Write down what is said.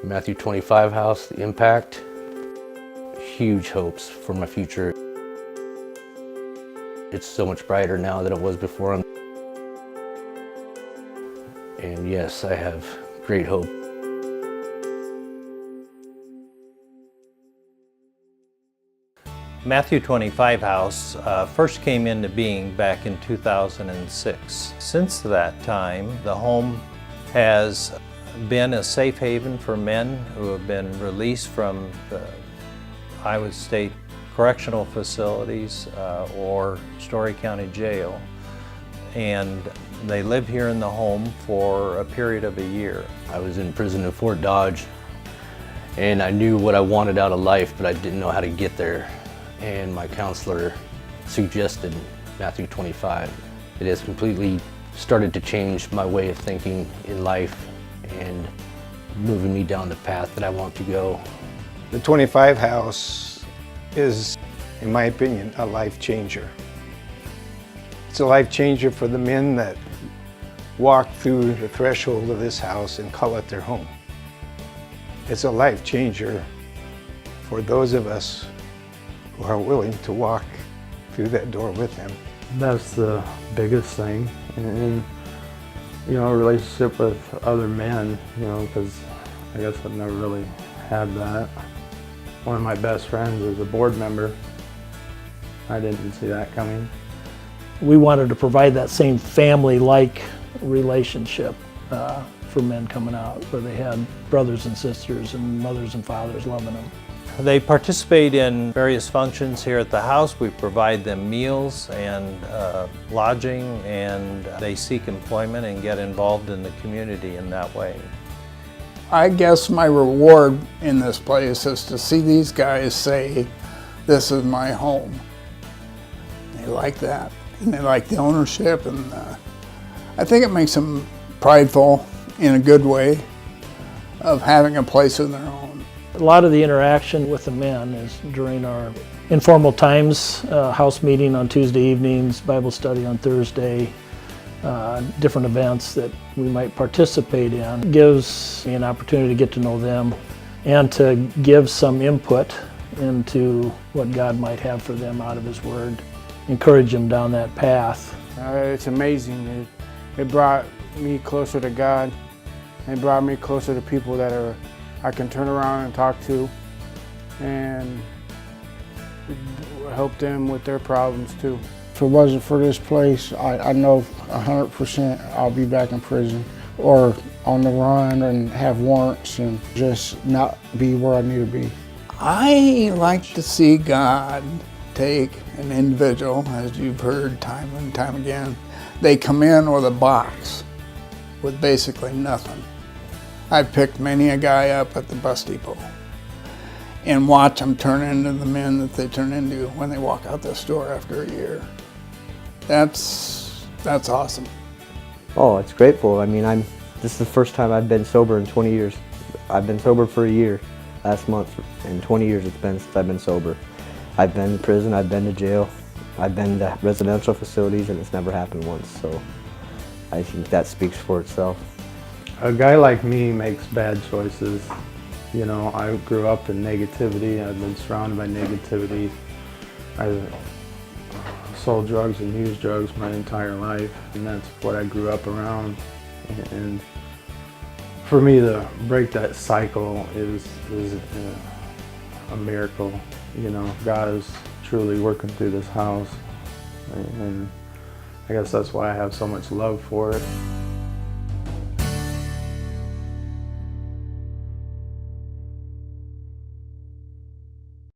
Matthew 25 house, the impact, huge hopes for my future. It's so much brighter now than it was before. And yes, I have great hope. Matthew 25 House first came into being back in 2006. Since that time, the home has been a safe haven for men who have been released from the Iowa State correctional facilities or Story County Jail. And they live here in the home for a period of a year. I was in prison in Fort Dodge, and I knew what I wanted out of life, but I didn't know how to get there. And my counselor suggested Matthew 25. It has completely started to change my way of thinking in life and moving me down the path that I want to go. The 25 house is, in my opinion, a life changer. It's a life changer for the men that walk through the threshold of this house and call it their home. It's a life changer for those of us who are willing to walk through that door with them. That's the biggest thing. And you know, a relationship with other men, you know, because I guess I've never really had that. One of my best friends is a board member. I didn't see that coming. We wanted to provide that same family-like relationship for men coming out, where they had brothers and sisters and mothers and fathers loving them. They participate in various functions here at the house. We provide them meals and lodging, and they seek employment and get involved in the community in that way. I guess my reward in this place is to see these guys say, "This is my home." They like that, and they like the ownership, and I think it makes them prideful in a good way of having a place of their own. A lot of the interaction with the men is during our informal times, house meeting on Tuesday evenings, Bible study on Thursday, different events that we might participate in. It gives me an opportunity to get to know them and to give some input into what God might have for them out of His Word, encourage them down that path. It's amazing. It brought me closer to God. It brought me closer to people that I can turn around and talk to and help them with their problems too. If it wasn't for this place, I know 100% I'll be back in prison or on the run and have warrants and just not be where I need to be. I like to see God take an individual, as you've heard time and time again. They come in with a box with basically nothing. I've picked many a guy up at the bus depot and watch them turn into the men that they turn into when they walk out this door after a year. That's awesome. Oh, it's grateful. I mean, this is the first time I've been sober in 20 years. I've been sober for a year last month, and 20 years it's been since I've been sober. I've been in prison, I've been to jail, I've been to residential facilities, and it's never happened once, so I think that speaks for itself. A guy like me makes bad choices. You know, I grew up in negativity. I've been surrounded by negativity. I sold drugs and used drugs my entire life, and that's what I grew up around. And for me to break that cycle is a miracle. You know, God is truly working through this house, and I guess that's why I have so much love for it.